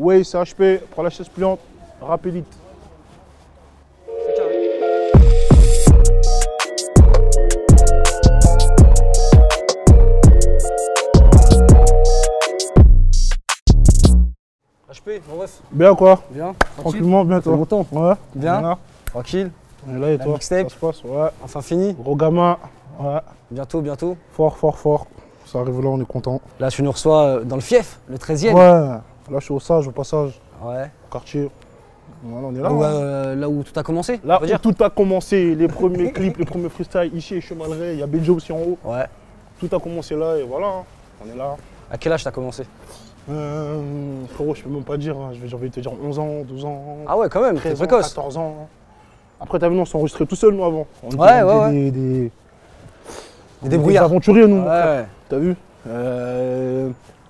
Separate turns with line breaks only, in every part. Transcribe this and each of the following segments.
Ouais, c'est HP, prends la chaise pliante, rapidite.
HP, mon ref.
Bien quoi?
Bien.
Tranquillement, bien toi?
Longtemps.
Ouais.
Bien.
Voilà.
Tranquille.
On est là et
La
toi?
mixtape.
Ça se passe? Ouais.
Enfin fini.
Gros gamin. Ouais.
Bientôt, bientôt.
Fort, fort, fort. Ça arrive là, on est content.
Là, tu nous reçois dans le fief, le 13e.
Ouais. Là, je suis au sage, au passage.
Ouais.
Au quartier. Voilà, on est là.
Là où tout a commencé.
Là
on peut
où
dire.
tout a commencé, les premiers clips, les premiers freestyles, ici et Chemalray, il y a Benjo aussi en haut.
Ouais.
Tout a commencé là et voilà, hein. On est là.
À quel âge t'as commencé?
Frérot, je peux même pas dire, hein. J'ai envie de te dire 11 ans, 12 ans,
Ah ouais, quand même, t'es
13 ans,
précoce.
14 ans. Après, t'as vu, on s'enregistrait tout seul, nous, avant. On était
Ouais.
des
débrouillards.
aventuriers, nous, mon frère.
Ouais.
T'as vu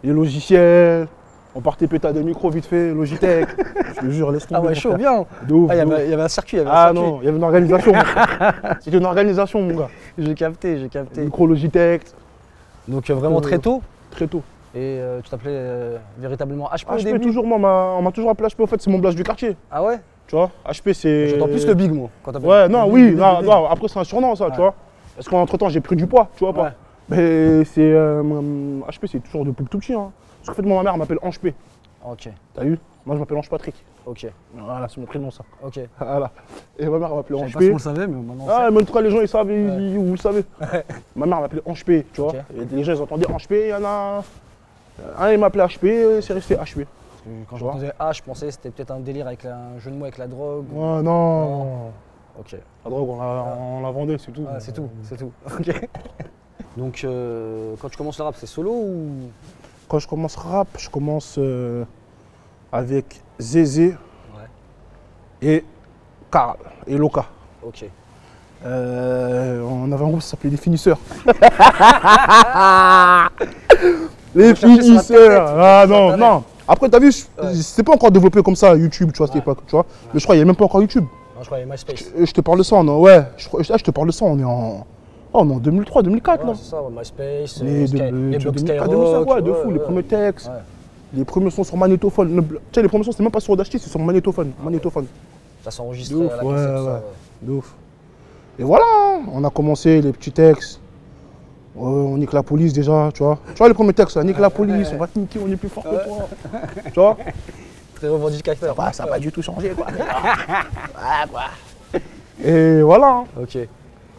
les logiciels, on partait péter des micros vite fait, Logitech. Je te jure, laisse tomber.
Ah ouais,
mon
chaud,
frère.
bien.
De ouf,
Ah, il
de ouf.
y avait un circuit, il y avait un
Ah
circuit.
non, il y avait une organisation. Mon frère. C'était une organisation, mon gars.
J'ai capté, j'ai capté.
Micro Logitech,
Donc vraiment très tôt.
très tôt.
Et tu t'appelais véritablement HP au
HP,
début?
toujours, moi, on m'a toujours appelé HP, en fait, c'est mon blast du quartier.
Ah ouais?
Tu vois, HP, c'est.
J'entends plus le big, moi. Quand
Ouais, non,
le
oui,
big,
non,
big.
non, après, c'est un surnom, ça,
Ouais.
tu vois. Parce qu'entre temps, j'ai pris du poids, tu vois pas.
Ouais.
Mais c'est. HP, c'est toujours depuis tout petit, hein. Parce qu'en fait, moi, ma mère m'appelle Ange P.
Ok,
T'as vu? Moi, je m'appelle Ange Patrick.
ok,
Voilà, c'est mon prénom, ça.
ok.
Voilà. Et ma mère m'appelait
Je
Ange
sais pas si
P.
on le savait, mais maintenant.
Ah, mais en tout cas, les gens, ils savent,
Ouais.
vous le savez. Ma mère m'appelait Ange P, tu vois.
Ok.
Et les gens, ils entendaient Ange P, il y en a. Un, il m'appelait HP, c'est resté HP.
Quand
Tu vois.
j'entendais H, je pensais que c'était peut-être un délire avec un jeu de mots avec la drogue.
Ouais, non.
Ok.
La drogue, on la vendait, c'est tout.
Ah, c'est tout, c'est tout. Ok. Donc, quand tu commences le rap, c'est solo ou.
Quand je commence rap, je commence avec Zézé et Karl et Loka.
Ok.
On avait un groupe qui s'appelait Les Finisseurs. Les
Faut chercher sur Internet,
Finisseurs.
faut
Ah
chercher sur
non,
Internet.
non. Après, t'as vu,
Ouais.
c'était pas encore développé comme ça, YouTube, tu vois, à cette
Ouais.
époque, tu vois. Mais je crois qu'il n'y avait même pas encore YouTube.
Non, je croyais MySpace.
Je te parle de ça, non, ouais. Je te parle de ça, on est en. Oh, on est en 2003, 2004,
Ouais,
là.
c'est ça, ouais, MySpace,
Les
blogs
2004,
Skyrock.
2005, ouais, de fou,
ouais,
les
ouais.
premiers textes.
Ouais.
Les premiers sons sur magnétophone. Tu sais, les premiers sons, c'était même pas sur Audacity, c'est sur magnétophone. Magnétophone.
Ça s'enregistrait
De ouf,
à la
ouais,
cassette, ça,
ouais.
ouais.
De ouf. Et voilà, hein, on a commencé les petits textes. On nique la police déjà, tu vois. Tu vois les premiers textes, on nique la police, on va te niquer, on est plus fort que toi. Tu vois.
Très revendicateur.
Ouais, ça n'a pas du tout changé, quoi. Ouais, quoi. Et voilà. Hein.
Ok.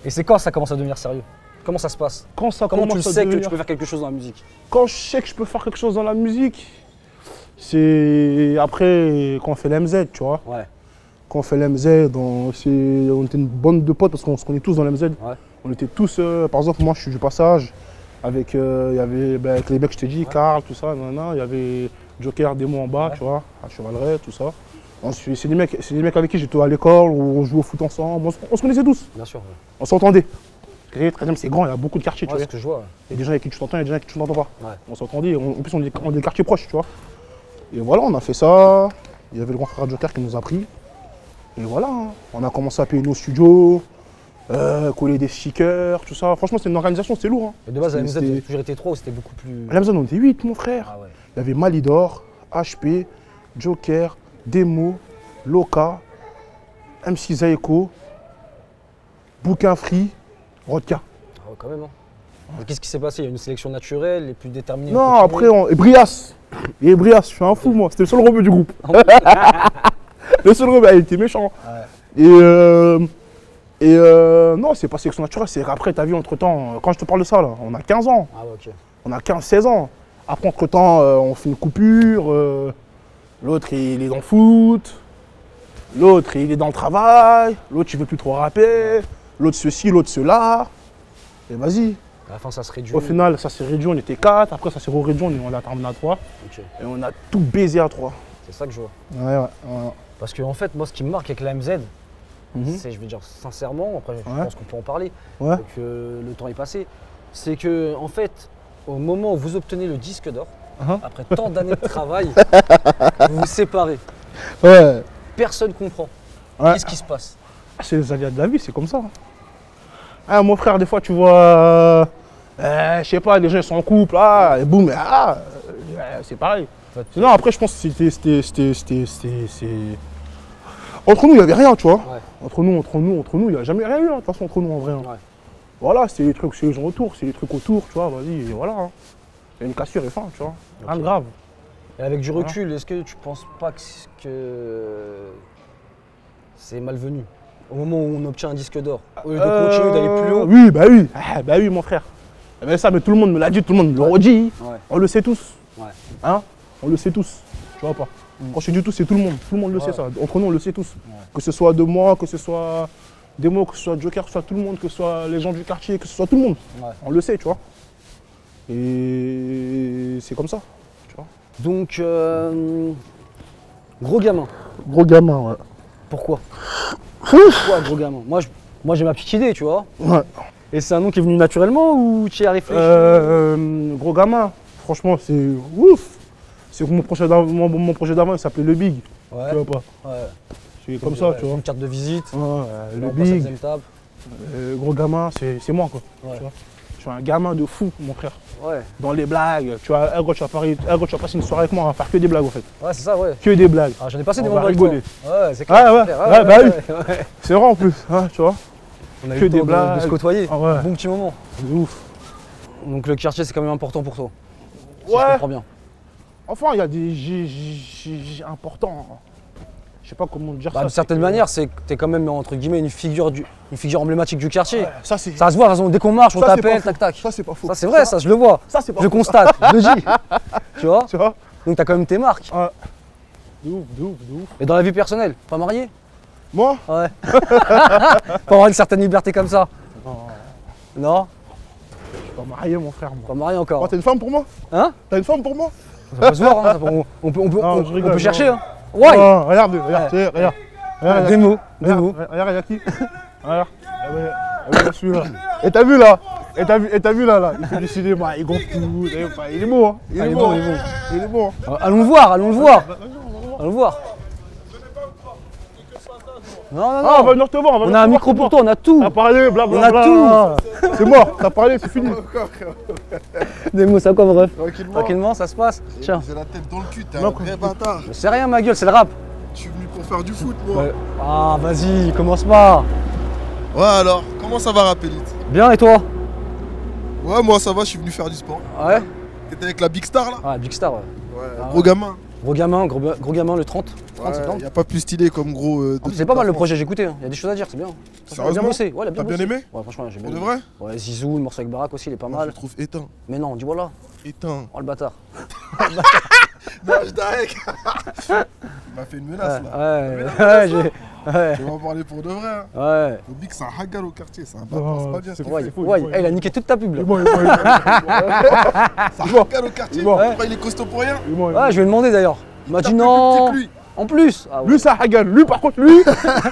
Et c'est quand ça commence à devenir sérieux? Comment ça se passe?
Quand ça
Comment tu
commence à
sais que
devenir-
tu peux faire quelque chose dans la musique?
Quand je sais que je peux faire quelque chose dans la musique, c'est après quand on fait l'MZ, tu vois.
Ouais.
Quand on fait l'MZ, on était une bande de potes parce qu'on se connaît tous dans l'MZ.
Ouais.
On était tous, par exemple, moi je suis du passage, avec, il y avait avec les mecs que je t'ai dit, Karl, tout ça, il y avait Joker, Démo en bas,
Ouais.
tu vois, à Chevaleret, tout ça. Ensuite, c'est des mecs avec qui j'étais à l'école, où on jouait au foot ensemble, on se connaissait tous,
Bien sûr. Ouais,
on s'entendait. Le 13e c'est grand, il y a beaucoup de quartiers, tu
c'est
vois.
ce que je vois.
Il y a des gens avec qui tu t'entends, il y a des gens avec qui tu t'entends pas.
Ouais.
On s'entendait, en plus on est des quartiers proches, tu vois. Et voilà, on a fait ça, il y avait le grand frère Joker qui nous a pris. Et voilà, hein. On a commencé à payer nos studios, coller des stickers, tout ça. Franchement, c'était une organisation, c'était lourd. Hein.
Et de base, la MZ,
C'était-
vous avez toujours été 3 ou c'était beaucoup plus.
À la maison, on était 8, mon frère.
Ah ouais.
Il y avait Malidor, HP, Joker, Demo, Loka, MC Zaeko, Bouquin Free, Rodka.
Ah ouais, quand même. Hein. Et qu'est-ce qui s'est passé? Il y a une sélection naturelle, les plus déterminés?
Non, après, et Brias. Et Brias, je suis un fou, moi. C'était le seul rebeu du groupe. Le seul rebeu, il était méchant.
Ouais.
Et non, c'est pas sélection naturelle, c'est qu'après, t'as vu, entre-temps, quand je te parle de ça, là, on a 15 ans.
Ah ouais, ok.
On a 15-16 ans. Après, entre-temps, on fait une coupure. L'autre, il est dans le foot. L'autre, il est dans le travail. L'autre, il veut plus trop rapper. L'autre, ceci, l'autre, cela. Et vas-y.
À la fin, ça se réduit.
Au final, ça s'est réduit, on était 4. Après, ça s'est réduit, on a terminé à 3.
Ok.
Et on a tout baisé à 3.
C'est ça que je vois.
Ouais.
Parce que en fait, moi, ce qui me marque avec la MZ,
Mhm.
c'est, je vais dire sincèrement, après je
Ouais.
pense qu'on peut en parler,
Ouais.
et que le temps est passé, c'est que en fait, au moment où vous obtenez le disque d'or, après tant d'années de travail, vous vous séparez.
Ouais.
Personne comprend.
Ouais.
Qu'est-ce qui se passe?
Ah, c'est les aléas de la vie, c'est comme ça. Ah, mon frère, des fois, tu vois, je sais pas, les gens ils sont en couple, et boum, c'est pareil.
fait.
Sinon, après, je pense que entre nous, il n'y avait rien, tu vois.
Ouais.
Entre nous, il n'y a jamais rien eu, hein, de toute façon, entre nous, en vrai. Hein.
Ouais.
Voilà, c'est les trucs, c'est les gens autour, c'est les trucs autour, tu vois, vas-y, et voilà. Hein. Il y a une cassure et fin, tu vois. Rien de grave.
Et avec du recul, est-ce que tu penses pas que c'est malvenu au moment où on obtient un disque d'or, au lieu de continuer d'aller plus haut?
Oui, bah oui. Ah, bah oui, mon frère. Mais ça, mais tout le monde me l'a dit, tout le monde me le redit.
Ouais.
On le sait tous.
Ouais.
Hein? On le sait tous. Tu vois pas. Quand je dis tout, c'est tout le monde. Tout le monde le sait, ça. Entre nous, on le sait tous.
Ouais.
Que ce soit de moi, que ce soit des mots, que ce soit Joker, que ce soit tout le monde, que ce soit les gens du quartier, que ce soit tout le monde.
Ouais.
On le sait, tu vois. Et c'est comme ça. Tu vois.
Donc, gros gamin.
Gros gamin, ouais.
Pourquoi? Pourquoi gros gamin? Moi j'ai ma petite idée, tu vois.
Ouais.
Et c'est un nom qui est venu naturellement ou tu y as réfléchi?
Gros gamin, franchement, c'est ouf. C'est que mon projet d'avant, il s'appelait Le Big.
Ouais.
Tu vois pas.
Ouais.
C'est comme ça, tu vois.
Une carte de visite.
Ouais, le
On passe à la
Big,
deuxième table.
gros gamin, c'est moi, quoi.
Ouais.
Tu vois. Je suis un gamin de fou, mon frère.
Ouais.
Dans les blagues, tu vois, gros, tu vas passer une soirée avec moi, on va faire que des blagues, en fait.
Ouais, c'est ça, ouais.
Que des blagues.
Ah, j'en ai passé
On
des
va
moments avec
rigoler.
toi. Ouais, c'est clair.
Ouais,
c'est
ouais,
clair.
bah oui.
Ouais.
C'est vrai en plus, hein, tu vois.
On a
Que
eu
des
le temps de
blagues.
se côtoyer.
Ah ouais.
Bon petit moment.
C'est ouf.
Donc le quartier, c'est quand même important pour toi. Si
Ouais.
je comprends bien.
Enfin, il y a des G importants. Je sais pas comment dire
Bah,
ça.
de certaine manière, c'est que t'es quand même entre guillemets une figure emblématique du quartier.
Ouais, ça, c'est.
Ça se voit, de toute façon, dès qu'on marche, on
Ça, c'est
t'appelle,
pas
tac tac.
Ça, c'est pas faux.
Ça c'est vrai, ça je le vois.
Ça, c'est pas
Je
faux.
constate, je le dis. Tu vois?
Tu vois.
Donc t'as quand même tes marques.
Ouais. De ouf, de ouf, de ouf.
Et dans la vie personnelle, pas marié?
Moi?
Ouais. Pas avoir une certaine liberté comme ça.
Non,
Non?
je suis pas marié, mon frère, moi.
Pas marié encore.
Oh, t'as une femme pour moi?
Hein?
T'as une femme pour moi?
Ça peut se voir, hein. On peut
Non, je rigole,
chercher,
non.
hein. Ouais.
Non, regarde, regarde. Regarde,
Des mots, des mots.
regarde, il y a qui? Regarde. Il y a celui-là. Et t'as vu là? Et t'as vu là? Il fait du cinéma, il gonfle tout. Il est beau, hein. Il est beau, il est beau. Il est beau. Hein.
Allons le voir, allons le voir. Allons le voir. Non, non,
Ah, on va
non.
venir te voir.
On a un micro pour toi, on a tout.
T'as parlé, blablabla.
On a tout.
C'est mort, t'as parlé, c'est fini.
Des mots, ça quoi, mon ref?
Tranquillement.
Tranquillement, ça se passe. Tiens.
J'ai la tête dans le cul, t'es un
Non,
vrai bâtard.
Je sais rien, ma gueule, c'est le rap.
Je suis venu pour faire du foot, moi.
Ouais. Ah, vas-y, commence pas.
Ouais, alors, comment ça va, Rapelite?
Bien, et toi?
Ouais, moi ça va, je suis venu faire du sport.
Ouais.
T'étais avec la Big Star là?
Ah, Big Star, ouais.
Ouais,
Ah,
gros
ouais.
gamin.
Gros gamin, le 30 septembre.
Y a pas plus stylé comme gros.
En plus, c'est pas mal le projet, j'ai écouté. Il y a des choses à dire, c'est bien. Franchement, il a bien
Sérieusement?
bossé. Ouais, il a bien
T'as bien
bossé.
aimé?
Ouais, franchement, j'ai bien
Pour de
aimé.
vrai?
Ouais, Zizou, le morceau avec Barack aussi, il est pas
Moi, je
mal.
le trouve éteint.
Mais non, dis voilà.
Éteint.
Oh le bâtard.
Non, je t'arrête. Il m'a fait une menace là.
Ouais, j'ai. Ouais.
Tu vas en parler pour de vrai. Hein.
Ouais.
Le Big, c'est un hagar au quartier, c'est un
Non,
bâtard, c'est pas bien.
c'est
ce
quoi,
qu'il
il
fait.
faut,
Ouais,
il faut,
il a niqué toute ta pub là.
Il est bon.
C'est un hagar au quartier.
Il est bon.
Tu crois il est costaud pour rien?
Ouais, je lui ai demandé d'ailleurs. Il m'a
T'as
dit
plus
non.
petit que lui.
En plus. Ah, ouais.
Lui, ça Hagan. Lui, par contre, lui,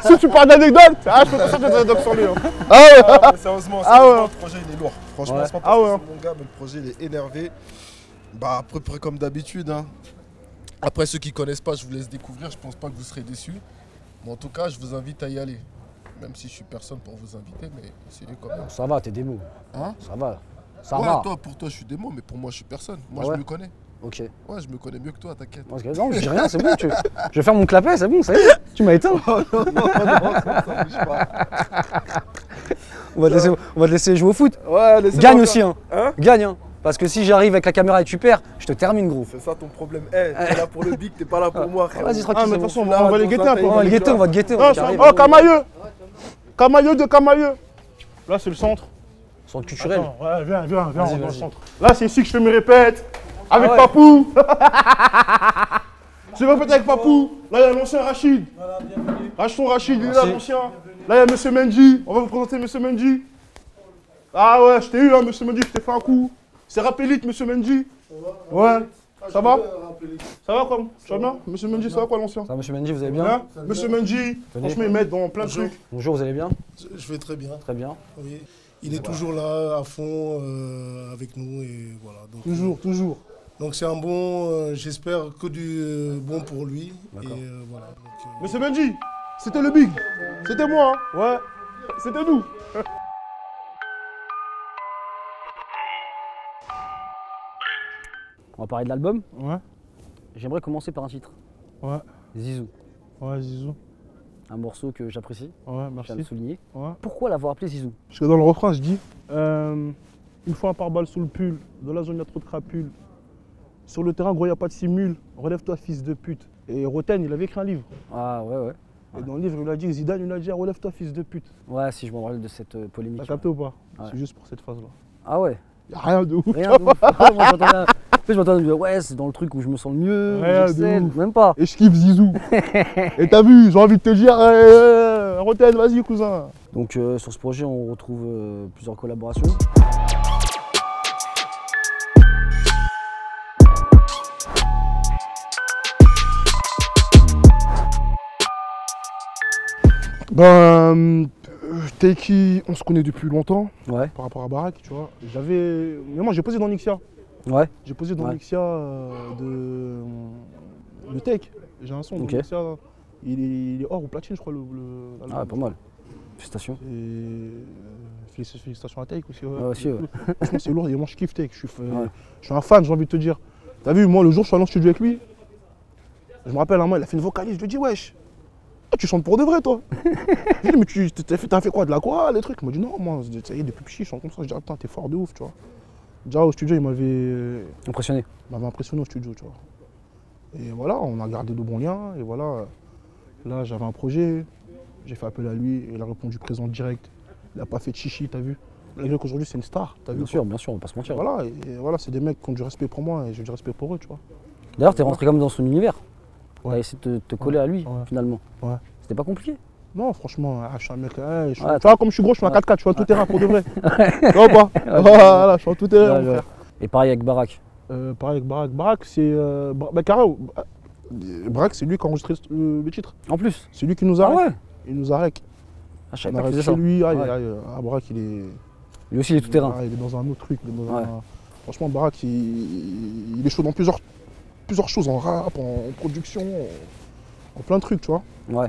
si tu parles d'anecdotes, je peux pas sortir des anecdotes sur lui. Hein. Ah ouais.
Ah, mais sérieusement,
Ah ouais.
le projet il est lourd. Franchement,
Ouais.
c'est pas
Ah
parce
ouais.
que c'est mon gars, mais le projet il est énervé. Bah, à peu près comme d'habitude. Hein. Après, ceux qui connaissent pas, je vous laisse découvrir. Je pense pas que vous serez déçus. Mais en tout cas, je vous invite à y aller. Même si je suis personne pour vous inviter, mais essayez quand même.
Ça va, t'es démo.
Hein?
Ça va. Ça
Ouais,
va.
toi, pour toi, je suis démo, mais pour moi, je suis personne. Moi,
Ah ouais?
je me connais.
Ok.
Ouais, je me connais mieux que toi, t'inquiète.
Parce que non, je dis rien, c'est bon. Je vais faire mon clapet, c'est bon, ça y est. Tu m'as éteint.
Ça bouge pas.
On va te laisser jouer au foot.
Ouais, laissez
Gagne
moi
aussi,
faire.
hein. Gagne, hein. Parce que si j'arrive avec la caméra et tu perds, je te termine, gros.
C'est ça ton problème. T'es là pour le big, t'es pas là pour moi, frère.
Vas-y,
Ah,
tranquille.
mais de
c'est
toute façon,
bon.
on va les guetter un peu.
On va le guetter, on va te guetter. on
Ah,
va
oh, Camailleux. Camailleux de Camailleux. Là, c'est le centre.
Centre culturel.
Attends, ouais, viens,
Vas-y,
on va dans le
vas-y.
centre. Là, c'est ici que je fais mes répètes. Avec
Ah ouais.
Papou. Je répète avec Papou. Là, il y a l'ancien Rachid. Rachid, il est là,
Merci.
l'ancien. Là, il y a Monsieur Mendy. On va vous présenter Monsieur Mendy. Ah ouais, je t'ai eu, hein, Monsieur Mendy, je t'ai fait un coup. C'est Rapelite, Monsieur Mendy. Ouais. Ça va? Ça va comme? Tu vas bien? Monsieur Mendy, ça va quoi l'ancien?
Ça va, monsieur Mendy, vous allez bien?
Hein? Monsieur Mendy, franchement, ils m'aident dans plein de trucs.
Bonjour, vous allez bien?
Je vais très bien.
Très bien.
Oui. Il est toujours là, à fond, avec nous. Et voilà. Donc,
Toujours.
donc c'est un bon, j'espère que du bon pour lui. Et
D'accord.
voilà. Donc,
Monsieur Mendy, c'était le big. C'était moi, hein. Ouais. C'était nous.
On va parler de l'album.
Ouais.
j'aimerais commencer par un titre.
Ouais,
Zizou.
ouais, Zizou.
Un morceau que j'apprécie,
Ouais,
je tiens à le
merci.
souligner.
Ouais.
Pourquoi l'avoir appelé Zizou?
Parce que dans le refrain, je dis une fois un pare-balles sous le pull, dans la zone, il y a trop de crapules. Sur le terrain, gros, il n'y a pas de simule. Relève-toi, fils de pute. Et Roten, il avait écrit un livre.
Ah ouais, ouais.
Et dans le livre, il a dit Zidane, il a dit relève-toi, fils de pute.
Ouais, si je me rappelle de cette polémique.
T'as capté ou pas?
Ouais.
C'est juste pour cette phase-là.
Ah ouais.
Il n'y a rien de ouf.
Rien de ouf. Moi, je m'entendais dire, ouais, c'est dans le truc où je me sens le mieux,
Rien de
j'excelle.
ouf.
Même pas.
Et je kiffe Zizou. Et t'as vu, j'ai envie de te dire, Roten, vas-y, cousin.
Donc sur ce projet, on retrouve plusieurs collaborations.
Taiki, on se connaît depuis longtemps
Ouais,
par rapport à Barak, tu vois. Mais moi, j'ai posé dans Nixia.
ouais,
J'ai posé dans
Ouais.
Nixia de Take. J'ai un son
Ok.
dans Nixia. Il est or ou platine, je crois, l'album.
ah, pas mal. Félicitations.
Et félicitations à Take aussi.
Ouais, aussi, ouais.
Franchement, c'est lourd. Et moi, je kiffe Take. Je
Ouais.
suis un fan, j'ai envie de te dire. T'as vu, moi, le jour, je suis allé en studio avec lui. Je me rappelle, un moment, il a fait une vocalise. Je lui ai dit, wesh, tu chantes pour de vrai, toi. Je lui ai dit, mais t'as fait quoi, de la quoi, les trucs? Il m'a dit, non, moi, ça y est, depuis petit, je chante comme ça. Je dis, ah, putain, t'es fort de ouf, tu vois. Déjà, au studio, il
Impressionné.
m'avait impressionné au studio, tu vois. Et voilà, on a gardé de bons liens. Et voilà, là, j'avais un projet. J'ai fait appel à lui. Il a répondu présent direct. Il n'a pas fait de chichi, t'as vu. Malgré qu'aujourd'hui, c'est une star, t'as vu.
Bien sûr, on va pas se mentir.
Voilà, et voilà, c'est des mecs qui ont du respect pour moi et j'ai du respect pour eux, tu vois.
D'ailleurs, t'es rentré comme dans son univers.
Ouais.
T'as essayé de te coller à lui,
Ouais.
finalement.
Ouais.
C'était pas compliqué.
Non, franchement, je suis un mec. Tu
Ouais,
vois, comme je suis gros, je suis un 4x4, je suis un tout terrain pour de vrai. Tu vois ou pas?
Ouais,
Voilà, je suis un tout terrain,
Ouais,
mon
ouais.
frère.
Et pareil avec Barak.
Pareil avec Barak. Barak, c'est. Carrément. Barak, c'est lui qui a enregistré le titre.
En plus.
C'est lui qui nous
Ah
arrête.
ouais.
Il nous arrête.
Ah, je savais
On
pas
a
qu'il
resté
faisait ça.
lui.
Ouais.
Barak, il est.
Lui aussi, il est tout terrain.
Il est dans un autre truc. Il est dans
Ouais.
Franchement, Barak, il est chaud dans plusieurs choses, en rap, en production, en plein de trucs, tu vois.
Ouais.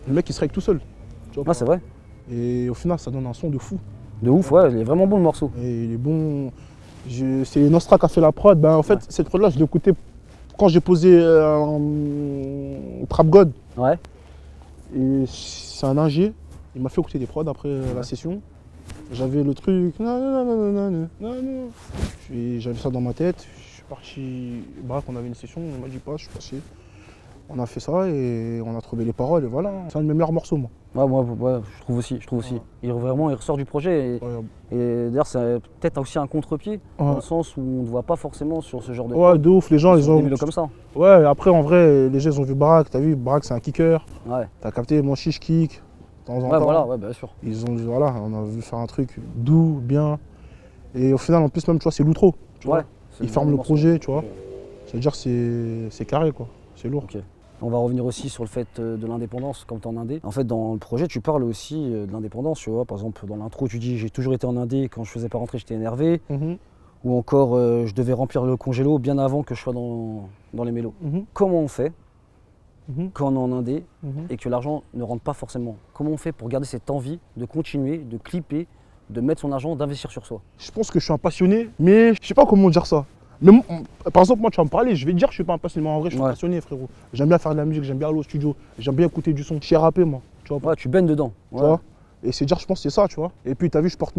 Le mec, il se règle tout seul. Tu vois,
Ouais, c'est vrai.
et au final, ça donne un son de fou.
De ouf, ouais, il est vraiment bon le morceau.
Et il est bon. C'est Nostra qui a fait la prod. Ben, en fait,
Ouais.
cette prod-là, je l'ai écoutée quand j'ai posé Trap God.
Ouais.
Et c'est un ingé. Il m'a fait écouter des prods après la session. J'avais le truc. J'avais ça dans ma tête. Je suis parti. Bref, on avait une session. On m'a dit pas, je suis passé. On a fait ça et on a trouvé les paroles et voilà. C'est un de mes meilleurs morceaux, moi.
Ouais, moi, ouais, je trouve aussi.
Ouais.
Il ressort du projet. Et d'ailleurs, c'est peut-être aussi un contre-pied, dans le sens où on ne te voit pas forcément sur ce genre de.
Ouais, de ouf. Les gens, ils
sur des
ont.
vélos comme ça.
Ouais, après, en vrai, les gens, ils ont vu Barak. T'as vu, Barak, c'est un kicker.
Ouais.
T'as capté, mon chiche kick. De temps en
Ouais,
temps.
voilà, ouais, bien sûr.
Ils ont dit, voilà, on a vu faire un truc doux, bien. Et au final, en plus, même, tu vois, c'est l'outro. tu vois.
Ouais.
Ils ferment le projet, tu vois. C'est-à-dire c'est carré, quoi. C'est lourd.
Ok. On va revenir aussi sur le fait de l'indépendance quand tu es en indé. En fait, dans le projet, tu parles aussi de l'indépendance, tu vois. Par exemple, dans l'intro, tu dis « j'ai toujours été en indé, quand je faisais pas rentrer, j'étais énervé
Mhm, ».
Ou encore « je devais remplir le congélo bien avant que je sois dans les mélos
mhm, ».
Comment on fait
mhm,
quand on est en indé
mhm.
et que l'argent ne rentre pas forcément? Comment on fait pour garder cette envie de continuer, de clipper, de mettre son argent, d'investir sur soi?
Je pense que je suis un passionné, mais je sais pas comment dire ça. Mais par exemple, moi, tu vas me parler, je vais te dire que je suis pas un passionné, mais en vrai, je suis
Ouais.
passionné, frérot. J'aime bien faire de la musique, j'aime bien aller au studio, j'aime bien écouter du son. Je sais rapper, moi, tu vois.
Ouais, tu baignes dedans.
Tu
Ouais.
vois. Et c'est dire, je pense que c'est ça, tu vois. Et puis, t'as vu, je porte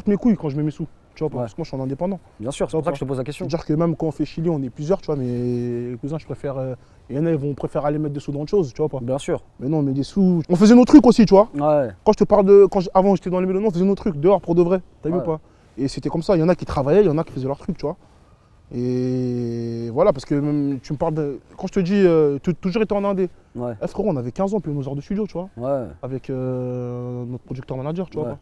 mes couilles quand je mets mes sous, tu vois, parce que moi, je suis en indépendant.
Bien sûr, c'est pour ça que je te pose la question.
C'est-à-dire que même quand on fait Chili, on est plusieurs, tu vois, mais cousins, je préfère. Il y en a, ils vont préférer aller mettre des sous dans autre chose, tu vois pas.
Bien sûr.
Mais non, on met des sous. On faisait nos trucs aussi, tu vois.
Ouais.
Quand je te parle de. Avant, j'étais dans les mélodons, on faisait nos trucs dehors pour de vrai. T'as vu
Ouais.
ou pas? Et c'était comme ça. Il y en a qui travaillaient, il y en a qui faisaient leur truc, tu vois. Et voilà, parce que même, tu me parles de. Quand je te dis, toujours été en indé.
Ouais.
Frérot, on avait 15 ans, on payait nos heures de studio, tu vois.
Ouais.
Avec notre producteur manager, tu vois.
Ouais.
Pas.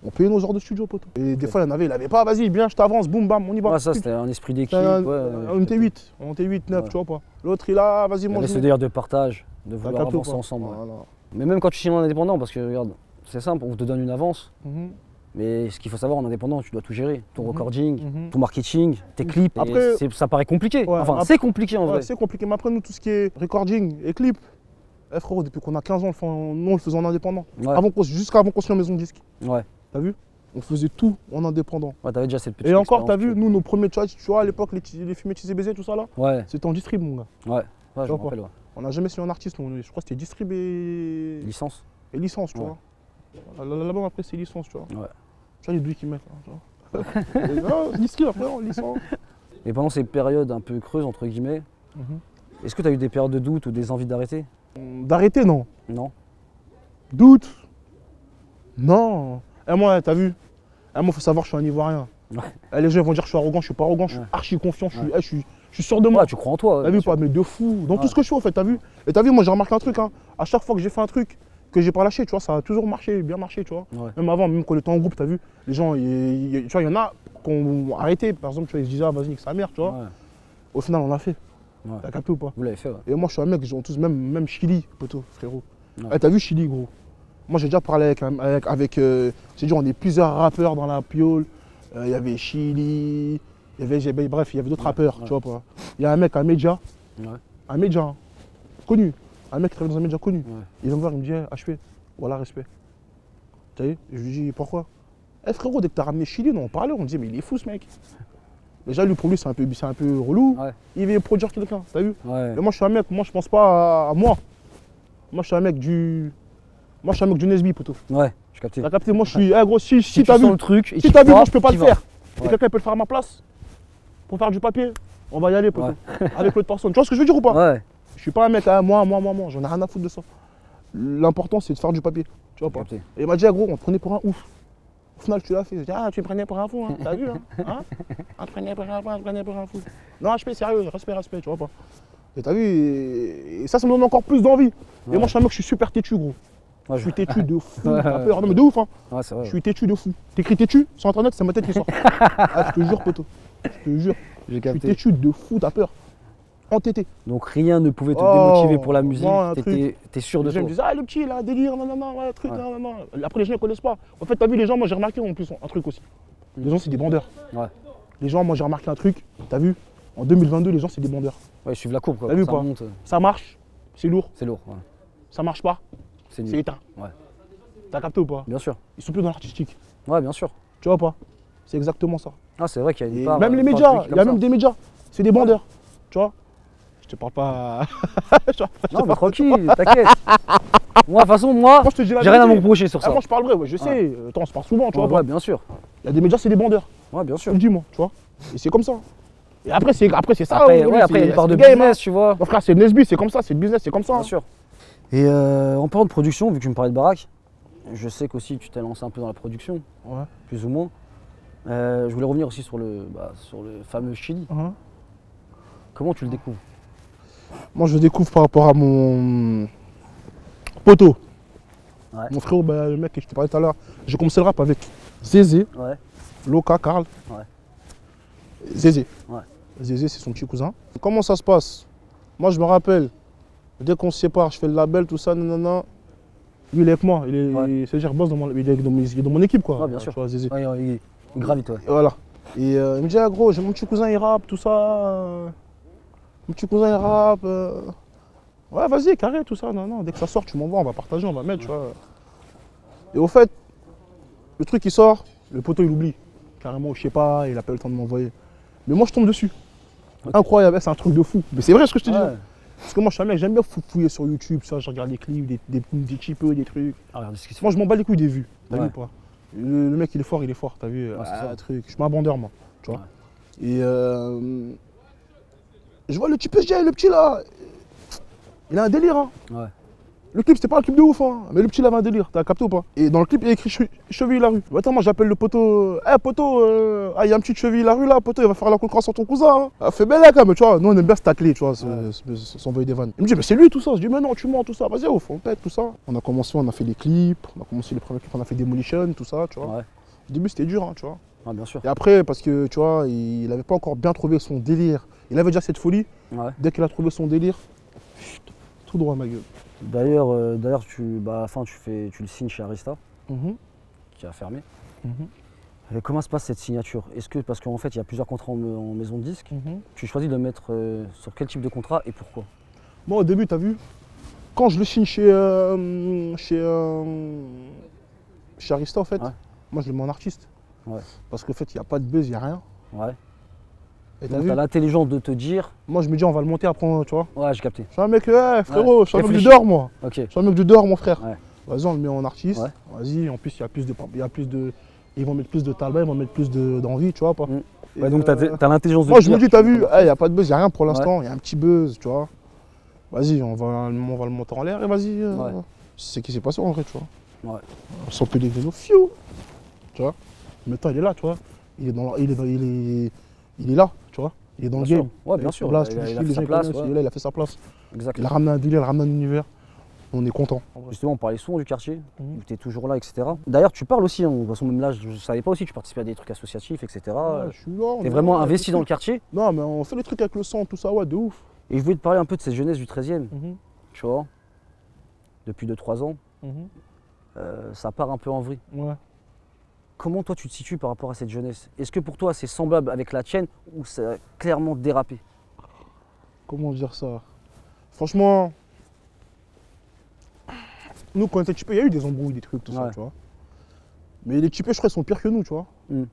On payait nos heures de studio, poteau. Et des fois, il y en avait, il avait pas, vas-y, bien, je t'avance, boum, bam, on y va.
Ouais, ça, c'était un esprit d'équipe.
On
Ouais,
était 8, on était 8, 9,
Ouais.
tu vois pas. L'autre, il a, vas-y,
Il y
moi,
avait
je
ce délire de partage, de
T'as
vouloir
capté ou
avancer
pas?
ensemble. Ouais.
Voilà.
Mais même quand tu signes en indépendant, parce que regarde, c'est simple, on te donne une avance,
Mhm.
mais ce qu'il faut savoir en indépendant, tu dois tout gérer. Ton
Mhm.
recording,
Mhm.
ton marketing, tes clips.
Après-
Ça paraît compliqué.
Ouais,
Enfin,
après-
c'est compliqué en
Ouais,
vrai.
c'est compliqué, mais après, nous, tout ce qui est recording et clip, frérot, depuis qu'on a 15 ans, nous, on le faisait en indépendant.
Ouais.
Jusqu'à avant qu'on signe en maison de disque.
Ouais.
T'as vu? On faisait tout en indépendant.
Ouais, t'avais déjà cette petite
Et encore, t'as
expérience,
vu, nous, nos premiers chats, tu vois, à l'époque, les films TZBZ, tout ça là,
Ouais,
c'était en distrib, mon gars.
ouais, je me
vois
rappelle, ouais.
On n'a jamais signé un artiste, nous, je crois que c'était distrib et
Licence.
licence, tu
Ouais.
vois. L'album après, c'est licence, tu vois.
Ouais.
Tu vois les douilles qu'ils mettent là, tu vois. Et là, distrib après, en licence.
Et pendant ces périodes un peu creuses, entre guillemets, est-ce que tu as eu des périodes de doute ou des envies d'arrêter?
D'arrêter, non.
Non.
Doute. Non. Et moi, t'as vu? Et moi, faut savoir, je suis un Ivoirien.
Ouais.
Et les gens vont dire que je suis arrogant, je suis pas arrogant, je suis
Ouais.
archi confiant, je suis,
Ouais.
je suis sûr de moi.
Ouais, tu crois en toi.
T'as
bien
vu
sûr.
pas? Mais de fou. Dans
Ouais.
tout ce que je fais, en fait, t'as vu? Et t'as vu, moi, j'ai remarqué un truc, hein. À chaque fois que j'ai fait un truc que j'ai pas lâché, tu vois, ça a toujours marché, bien marché, tu vois.
Ouais.
Même avant, même quand on était en groupe, t'as vu? Les gens, tu vois, il y en a qui ont arrêté. Par exemple, tu vois, ils se disaient, ah, vas-y, nique sa mère, tu vois.
Ouais.
Au final, on l'a fait.
Ouais.
T'as capté ou pas?
Vous l'avez fait, ouais.
Et moi, je suis un mec, ils ont tous, même Chili, poteau, frérot.
Ouais.
Eh, t'as vu Chili, gros? Moi, j'ai déjà parlé j'ai dit, on est plusieurs rappeurs dans la piole. Il y avait Chili, bref, il y avait d'autres rappeurs,
ouais.
tu vois pas. Il y a un mec, un média,
Ouais.
hein, connu. Un mec qui travaille dans un média connu.
Ouais.
Il vient me voir, il me dit, HP, voilà, respect. T'as vu? Et je lui dis, pourquoi? Eh frérot, dès que t'as ramené Chili, on parlait, on disait, mais il est fou ce mec. Déjà, lui, pour lui, c'est un peu relou.
Ouais.
Il veut produire quelqu'un, t'as vu?
Ouais.
Mais moi, je suis un mec, moi, je pense pas à moi. Moi, je suis un mec du Nesby, poteau.
Ouais, je capté.
T'as capté? Moi, je suis, eh gros, si
Si
t'as
tu
vu,
sens le truc, et
si
tu
t'as vu,
crois,
moi, je peux pas
t'y
le
vas.
faire. Et
Ouais.
quelqu'un peut le faire à ma place pour faire du papier. On va y aller, poteau. Avec l'autre personne. Tu vois ce que je veux dire ou pas?
Ouais.
Je suis pas un mec, moi. J'en ai rien à foutre de ça. L'important, c'est de faire du papier. Tu vois pas?
Capté.
Et il m'a dit, ah, gros, on te prenait pour un ouf. Au final, tu l'as fait. J'ai dit, ah, tu me prenais pour un fou, hein. T'as vu, hein? On te prenait pour un fou. Non, HP, sérieux, respect, tu vois pas? Et t'as vu, et ça me donne encore plus d'envie. Et
Ouais.
moi, je suis un mec, je suis super têtu, gros.
Ouais,
Je suis têtu de fou,
Ouais,
t'as
ouais.
peur. Non, mais de ouf, hein.
Ouais, c'est vrai.
Je suis têtu de fou. T'écris têtu sur internet, c'est ma tête qui sort. Ah, je te jure, poteau. Je te jure.
J'ai
Je suis
capté.
têtu de fou, t'as peur. Entêté.
Donc rien ne pouvait te
Oh,
démotiver pour la musique.
non, un
T'es sûr de
Les gens me
toi.
disent, ah, le petit, il a un délire, non, ouais, truc,
Ouais.
non. Après, les gens ne connaissent pas. En fait, t'as vu, les gens, moi, j'ai remarqué en plus un truc aussi. Les gens, c'est des bandeurs.
Ouais.
Les gens, moi, j'ai remarqué un truc, t'as vu, en 2022, les gens, c'est des bandeurs.
Ouais, ils suivent la courbe quoi.
T'as vu
Ça
ou pas?
monte,
Ça marche, c'est lourd.
c'est lourd. Ouais.
Ça marche pas,
C'est
c'est
nul.
éteint.
Ouais.
T'as capté ou pas?
Bien sûr.
Ils sont plus dans l'artistique.
Ouais, bien sûr.
Tu vois pas? C'est exactement ça.
Ah, c'est vrai qu'il y a une
Et
part.
même les
une part
médias,
de trucs
il y a
comme
même des médias, c'est des bandeurs. Tu vois? Je te parle pas.
ça. Non, mais tranquille, t'inquiète. Moi, de toute façon, moi,
Moi, je te dis la
j'ai rien à me
vérité.
reprocher sur
Ah,
ça.
moi, je parle vrai, ouais, je sais. Attends, on se parle souvent, tu vois
Ouais,
pas?
bien sûr.
Il y a des médias, c'est des bandeurs.
Ouais, bien
Je te
sûr.
le dis, moi, tu vois? Et c'est comme ça. Et après, c'est ça.
Après,
aujourd'hui,
ouais, après, il y a
c'est-
une part
c'est
de
le game, hein.
business, tu vois.
Mon frère, c'est le Nesby, c'est comme ça, c'est le business, c'est comme ça.
Bien
hein.
sûr. Et en parlant de production, vu que tu me parlais de Barack, je sais qu'aussi tu t'es lancé un peu dans la production,
Ouais.
plus ou moins. Je voulais revenir aussi sur le fameux Chili.
Hein.
Comment tu le découvres?
Moi, je découvre par rapport à mon poteau.
Ouais.
Mon frère, bah, le mec que je te parlais tout à l'heure. J'ai commencé le rap avec Zézé,
Ouais.
Loka, Karl.
Ouais.
Zézé.
Ouais.
Zézé, c'est son petit cousin. Comment ça se passe? Moi, je me rappelle, dès qu'on se sépare, je fais le label, tout ça, nanana. Lui, il est avec moi. C'est-à-dire, boss il est dans mon équipe, quoi.
Ouais, bien sûr.
Tu vois, Zézé.
Ouais, il gravite, ouais.
Et voilà. Et il me dit, ah, gros, j'ai mon petit cousin, il rappe, tout ça. Mon petit cousin, il rappe. Ouais, vas-y, carré, tout ça. Non, dès que ça sort, tu m'envoies, on va partager, on va mettre, tu vois. Et au fait, le truc qui sort, le poteau, il oublie. Carrément, je sais pas, il a pas eu le temps de m'envoyer. Mais moi, je tombe dessus.
Ok.
Incroyable, c'est un truc de fou. Mais c'est vrai ce que je te dis.
Ouais.
Parce que moi, je suis un mec, j'aime bien fouiller sur YouTube, ça, je regarde des clips, des cheapos, des trucs.
Ah, regarde ce qui se fait.
Moi, je m'en bats les couilles des vues. T'as
Ouais.
vu ou pas? Le mec, il est fort, t'as vu?
Ouais, c'est ça.
Truc. Je suis un bandeur, moi. Tu vois?
Ouais.
Et je vois le petit PSG, le petit là. Il a un délire, hein.
Ouais.
Le clip, c'était pas un clip de ouf, hein. Mais le petit, il avait un délire, t'as capté ou pas? Et dans le clip, il y a écrit cheville la rue. Attends, moi, j'appelle le poteau. Eh, poteau, il y a un petit cheville la rue là, poteau, il va faire la concurrence sur ton cousin. Hein. Ah, fais belle, quand même, tu vois. Nous, on aime bien se tacler, tu vois, s'envoyer des vannes. Il me dit, mais c'est lui, tout ça. Je dis, mais non, tu mens, tout ça. Vas-y, ouf, on pète, tout ça. On a commencé, on a fait les clips. On a commencé les premiers clips, on a fait Demolition, tout ça, tu vois.
Ouais.
Au début, c'était dur, hein, tu vois.
Ouais, bien sûr.
Et après, parce que, tu vois, il avait pas encore bien trouvé son délire. Il avait déjà cette folie.
Ouais.
Dès qu'il a trouvé son délire, chut, tout droit à ma gueule.
D'ailleurs, tu le signes chez Arista, qui a fermé. Et comment se passe cette signature? Est-ce que, parce qu'en fait, il y a plusieurs contrats en maison de disque, tu choisis de le mettre sur quel type de contrat et pourquoi?
Moi, au début, t'as vu, quand je le signe chez Arista, en fait,
Ouais.
moi je le mets en artiste.
Ouais.
Parce qu'en fait, il n'y a pas de buzz, il n'y a rien.
Ouais.
Et t'as
Donc
vu?
t'as l'intelligence de te dire.
Moi, je me dis, on va le monter après, tu vois.
Ouais, j'ai capté.
Je suis un mec, frérot, je suis un mec du
Réfléchis.
dehors, moi.
Ok.
Je suis un mec du dehors, mon frère.
Ouais.
Vas-y, on le met en artiste.
Ouais.
Vas-y, en plus, il y a plus de. Ils vont mettre plus de talent, ils vont mettre plus d'envie, tu vois pas.
Mm.
Et,
Ouais, donc t'as l'intelligence de
moi,
te
je me
dire.
dis, t'as vu, il n'y a pas de buzz, il n'y a rien pour l'instant, il y a un petit buzz, tu vois. Vas-y, on va le monter en l'air et vas-y.
Ouais.
C'est ce qui s'est passé en vrai, tu vois.
Ouais.
On sent que les vélos, fiou. Tu vois. Maintenant, il est là, tu vois. Il est là, tu vois. Il est dans
Bien
le
sûr.
game.
Ouais, bien sûr.
Là,
Il a
les
fait
gens
sa
ils
place.
connaissent,
Ouais.
il est là, il a fait sa place.
Exact.
Il a ramené un délire, il a ramené un univers. On est content.
Justement, on parlait souvent du quartier,
Mhm.
où tu es toujours là, etc. D'ailleurs, tu parles aussi, hein, de toute façon, même là, je ne savais pas aussi, tu participais à des trucs associatifs, etc.
Ouais, je suis là.
Tu es vraiment investi dans le quartier.
Non, mais on fait les trucs avec le sang, tout ça, ouais, de ouf.
Et je voulais te parler un peu de cette jeunesse du 13e, tu vois. Depuis 2-3 ans, ça part un peu en vrille.
Ouais.
Comment toi tu te situes par rapport à cette jeunesse? Est-ce que pour toi c'est semblable avec la tienne ou ça a clairement dérapé?
Comment dire ça? Franchement, nous, quand on était typés, il y a eu des embrouilles, des trucs, tout ça,
Ouais.
tu vois. Mais les typés, je crois, ils sont pires que nous, tu vois.
Mm.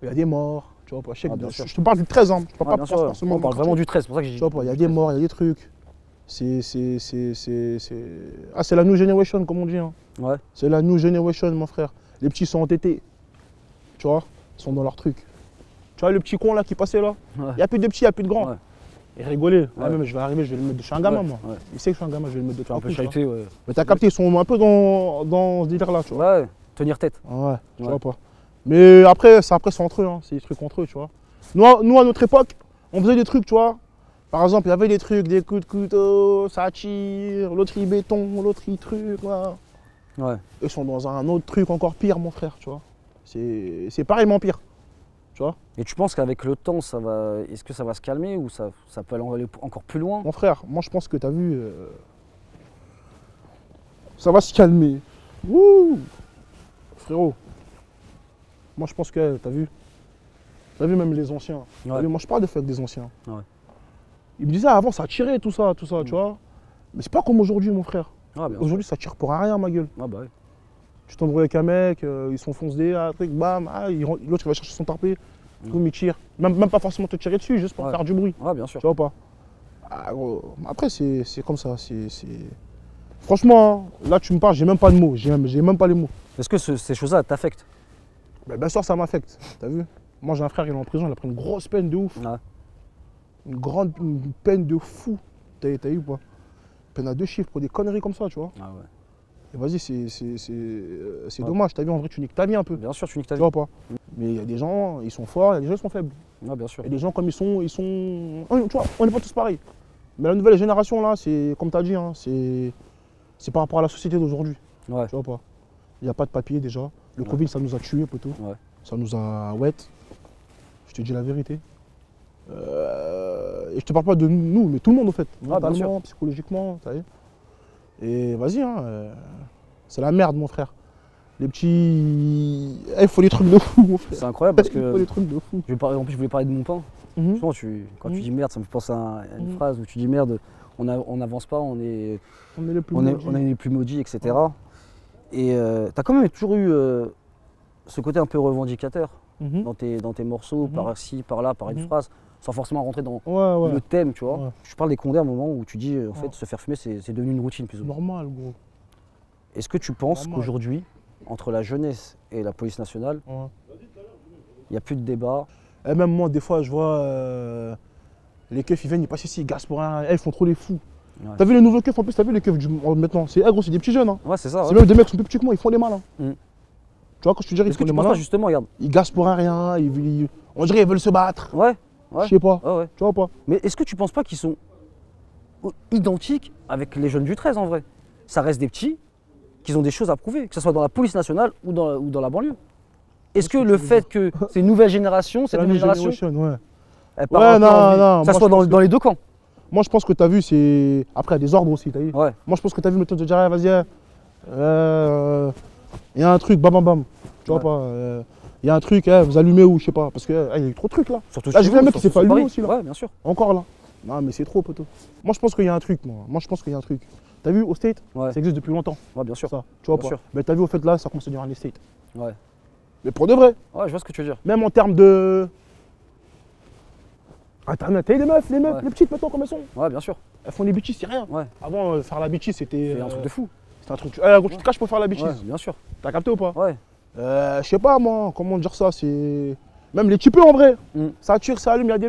Il y a des morts, tu vois. Je, sais que
Ah, bien sûr.
je te parle du 13 ans, je parle
Ouais,
pas
bien sûr,
forcément
on
du
parle
quartier.
vraiment du 13, c'est pour ça que j'ai
Tu
dit.
vois pas, il y a des morts, il y a des trucs. Ah, c'est la new generation, comme on dit. Hein.
Ouais,
C'est la new generation, mon frère. Les petits sont entêtés. Tu vois, ils sont dans leur truc. Tu vois, le petit con là qui passait là, il
ouais.
n'y a plus de petits, il n'y a plus de grands.
Ouais.
Il rigolait. Ouais,
Ouais.
même, je vais arriver, je vais le mettre. Je suis un gamin,
Ouais,
moi.
ouais.
Il sait que je suis un gamin, je vais le mettre de
Tu es un peu
coups, tu vois.
chahuté, ouais.
Mais t'as capté, ils sont un peu dans ce délire-là, tu vois.
Ouais, tenir tête.
Ouais, tu
Ouais.
vois pas. Mais après, c'est entre eux, hein. C'est des trucs entre eux, tu vois. Nous, à notre époque, on faisait des trucs, tu vois. Par exemple, il y avait des trucs, des coups de couteau, ça tire, l'autre il béton, l'autre il truc, voilà.
Ouais.
Ils sont dans un autre truc encore pire, mon frère, tu vois. C'est pareillement pire, tu vois.
Et tu penses qu'avec le temps, est-ce que ça va se calmer ou ça peut aller encore plus loin?
Mon frère, moi je pense que t'as vu, ça va se calmer. Ouh, frérot. Moi je pense que, t'as vu même les anciens. T'as
Ouais.
vu, moi je parle de fait avec des anciens.
Ouais.
Ils me disaient avant ça tirait, tout ça, tu vois. Mais c'est pas comme aujourd'hui, mon frère.
Ah, bien sûr.
Aujourd'hui ça tire pour rien, ma gueule.
Ah, bah ouais.
Tu t'embrouilles avec un mec, ils s'enfoncent des truc, bam, l'autre il va chercher son tarpé, boum, il tire. Même pas forcément te tirer dessus, juste pour
Ouais.
faire du bruit.
Ah, bien sûr.
Tu vois pas. Ah, gros, après, c'est comme ça. Franchement, hein, là, tu me parles, j'ai même pas de mots. J'ai même pas les mots.
Est-ce que ces choses-là t'affectent?
Ben, bien sûr, ça m'affecte. T'as vu? Moi, j'ai un frère, il est en prison, il a pris une grosse peine de ouf.
Ouais.
Une peine de fou. T'as eu ou pas? Une peine à 2 chiffres pour des conneries comme ça, tu vois.
Ah ouais.
Et vas-y, c'est
Ouais.
dommage. T'as vu, en vrai, tu niques ta vie un peu.
Bien sûr, tu niques ta
Tu
vie.
vois pas? Mais il y a des gens, ils sont forts, il y a des gens, ils sont faibles.
Ouais, bien sûr.
Et les gens, comme ils sont. Tu vois, on n'est pas tous pareils. Mais la nouvelle génération, là, c'est comme tu as dit, hein, c'est par rapport à la société d'aujourd'hui.
Ouais.
Tu vois pas? Il n'y a pas de papier déjà. Le
Ouais.
Covid, ça nous a tués, poteau.
Ouais.
Ça nous a wet. Je te dis la vérité. Et je te parle pas de nous, mais tout le monde, en fait.
bien sûr.
Mentalement, psychologiquement, ça y est. Et vas-y, hein, c'est la merde, mon frère. Les petits. Il faut des trucs de fou, mon frère.
C'est incroyable parce
Il faut
que.
des trucs de fou.
En plus, je voulais parler de mon pain.
Mhm.
Souvent, quand tu
Mhm.
dis merde, ça me fait penser à une
Mhm.
phrase où tu dis merde, on n'avance pas, on est
On est les plus
on est
maudits.
les plus maudits, etc. Et tu as quand même toujours eu ce côté un peu revendicateur
Mhm.
dans tes morceaux,
Mhm.
par-ci, par-là, par une
Mhm.
phrase, sans forcément rentrer dans
Ouais, ouais.
le thème, tu vois.
Ouais.
Je parle des Condés à un moment où tu dis, en fait,
Ouais.
se faire fumer, c'est devenu une routine plus ou moins.
Normal, gros.
Est-ce que tu penses
Normal.
qu'aujourd'hui, entre la jeunesse et la police nationale,
Ouais.
il n'y a plus de débat?
Et même moi, des fois, je vois les keufs, ils viennent, ils passent ici, ils gaspent pour rien. Ils font trop les fous.
Ouais.
T'as vu les nouveaux keufs en plus, t'as vu les keufs maintenant? C'est gros, c'est des petits jeunes. Hein.
Ouais, c'est ça.
C'est
Ouais.
même des mecs qui sont plus petits que moi, ils font les malins.
Mm.
Tu vois, quand je te dis, ils
Est-ce que
font
tu
les
penses
malins,
pas justement, regarde?
ils gaspent pour rien, on dirait qu'ils veulent se battre.
Ouais, ouais.
Je sais pas,
Ouais, ouais.
tu vois pas?
Mais est-ce que tu penses pas qu'ils sont identiques avec les jeunes du 13 en vrai? Ça reste des petits, qu'ils ont des choses à prouver, que ce soit dans la police nationale ou dans la banlieue. Est-ce que le fait que ces nouvelles générations, cette
la
nouvelle
new
génération,
generation, ouais.
elle part
Ouais,
un peu en
non,
vrille,
non,
que ça
moi,
soit
je pense
dans les deux camps?
Moi, je pense que t'as vu, c'est. Après, il y a des ordres aussi, t'as vu?
Ouais,
Moi, je pense que t'as vu, maintenant, tu te dirais, vas-y, il y a un truc, bam bam bam. Tu vois
Ouais.
pas? Il y a un truc, vous allumez où, je sais pas. Parce qu'il y a eu trop de trucs là.
surtout
Là,
chez
j'ai vu un
vous,
mec qui s'est
surtout
fait
sur
allumer
Paris.
aussi là.
Ouais, bien sûr.
Encore là. Non, mais c'est trop, poteau. Moi, je pense qu'il y a un truc, moi. Moi, je pense qu'il y a un truc. T'as vu, au State,
Ouais,
ça existe depuis longtemps,
ouais, bien sûr.
ça. Tu vois
Bien
pas?
sûr.
Mais t'as vu, au fait, là, ça commence à devenir un Estate.
Ouais.
Mais pour de vrai.
Ouais, je vois ce que tu veux dire.
Même en termes de. Internet, t'as vu les meufs,
Ouais.
les petites maintenant comme elles sont.
Ouais, bien sûr.
Elles font des bêtises, c'est rien.
Ouais.
Avant, faire la bêtise, c'était.
C'est un truc de fou.
C'était un truc. Gros, tu te caches pour faire la bêtise.
Ouais, bien sûr.
T'as capté ou pas?
Ouais.
Je sais pas moi, comment dire ça, c'est. Même les types en vrai. Ça tire, ça allume, il y a des.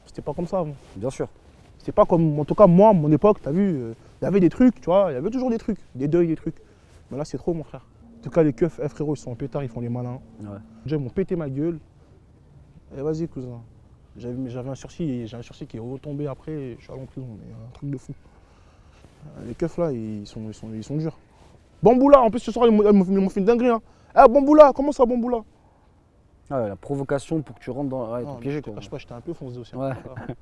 C'était pas comme ça avant.
Bien sûr.
C'était pas comme. En tout cas, moi, à mon époque, t'as vu, il y avait des trucs, tu vois, il y avait toujours des trucs, des deuils, des trucs. Mais là, c'est trop, mon frère. En tout cas, les keufs, frérot, ils sont en pétard, ils font les malins.
Ouais.
Déjà, ils m'ont pété ma gueule. Et vas-y, cousin. J'avais un sursis, j'ai un sursis qui est retombé après, je suis allé en prison, mais un truc de fou. Les keufs là, ils sont durs. Bamboula, en plus ce soir, ils m'ont fait une dinguerie. Hein. Eh, Bamboula, comment ça, Bamboula?
Ah ouais, la provocation pour que tu rentres dans. Ouais,
Non,
t'es piégé
je te
quoi.
cache pas, j'étais un peu foncé aussi.
Ouais.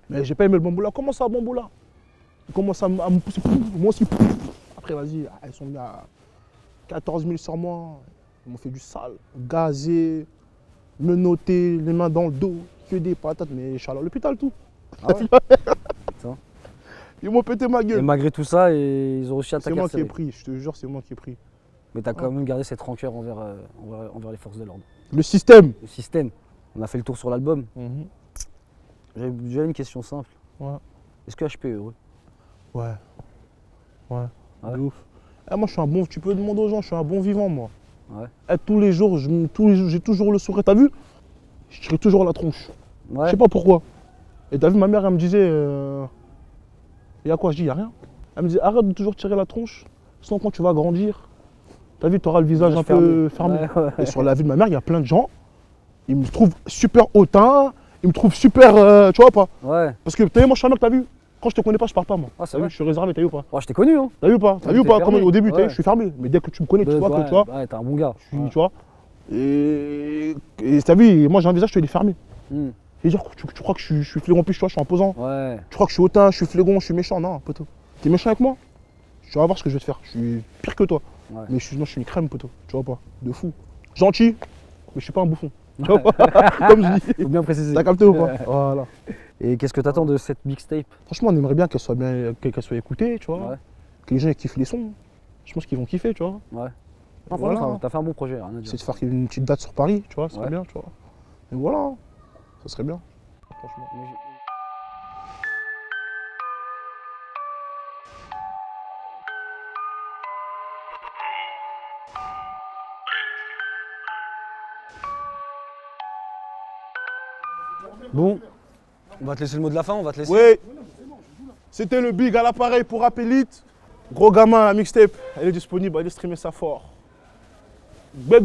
Mais j'ai pas aimé le Bamboula. Comment ça, Bamboula? Il commence à me pousser, moi aussi. Après, vas-y, ils sont venus à 14 000 sur moi. Ils m'ont fait du sale, gazé, menotté, les mains dans le dos, que des patates, mais je suis allé à l'hôpital tout.
Ah ouais. Putain.
Ils m'ont pété ma
Et
gueule.
malgré tout ça, ils ont réussi à
C'est moi qui ai
t'incarcérer.
pris, je te jure, c'est moi qui ai pris.
Mais t'as quand même gardé cette rancœur envers les forces de l'ordre.
Le système.
Le système. On a fait le tour sur l'album. J'avais une question simple.
Ouais.
Est-ce que HP est heureux?
Ouais. Ouais.
Ouais.
De ouf. Eh, moi, je suis un bon. Tu peux demander aux gens, je suis un bon vivant, moi.
Ouais.
Eh, tous les jours, j'ai toujours le sourire. T'as vu? Je tire toujours la tronche.
Ouais.
Je sais pas pourquoi. Et t'as vu, ma mère, elle me disait. Y a quoi? Je dis, y a rien. Elle me disait, arrête de toujours tirer la tronche. Sinon, quand tu vas grandir, t'as vu, t'auras le visage un peu fermé.
Ouais, ouais.
Et sur la vie de ma mère, il y a plein de gens. Ils me trouvent super hautain. Ils me trouvent super. Tu vois pas?
Ouais.
Parce que t'as vu, moi, je suis un mec, t'as vu? Quand je te connais pas, je parle pas, moi.
Ah, c'est
T'as vu,
vrai.
je suis réservé, t'as vu ou pas?
Oh, je t'ai connu, hein.
T'as vu ou pas? T'as vu ou
t'es
pas?
fermé.
Au début, t'as vu,
Ouais.
je suis fermé. Mais dès que tu me connais, tu vois que tu vois.
Ouais, t'es un bon gars.
Tu vois. Et t'as vu, moi j'ai un visage, je te l'ai fermé.
Hmm.
Et dire, tu crois que je suis flégon, en plus, tu vois, je suis imposant.
Ouais.
Tu crois que je suis hautain, je suis flégon, je suis méchant. Non, poteau. T'es méchant avec moi? Tu vas voir ce que je vais te faire. Je suis pire que toi.
Ouais.
Mais non, je suis une crème, poteau. Tu vois pas? De fou. Gentil, mais je suis pas un bouffon. Tu vois pas? Comme je dis.
Faut bien préciser.
T'as capté ou pas? Voilà.
Et qu'est-ce que t'attends de cette mixtape?
Franchement, on aimerait bien qu'elle soit bien, qu'elle soit écoutée, tu vois.
Ouais.
Que les gens ils kiffent les sons. Je pense qu'ils vont kiffer, tu vois.
Ouais. Non,
Voilà.
franchement, t'as fait un bon projet, rien à dire.
C'est de faire une petite date sur Paris, tu vois, ça serait
Ouais.
bien, tu vois. Et voilà, ça serait bien. Franchement.
Bon, on va te laisser le mot de la fin, on va te laisser.
Oui, c'était le big à l'appareil pour Appelite. Gros gamin, la mixtape, elle est disponible, allez streamer ça fort. Bé.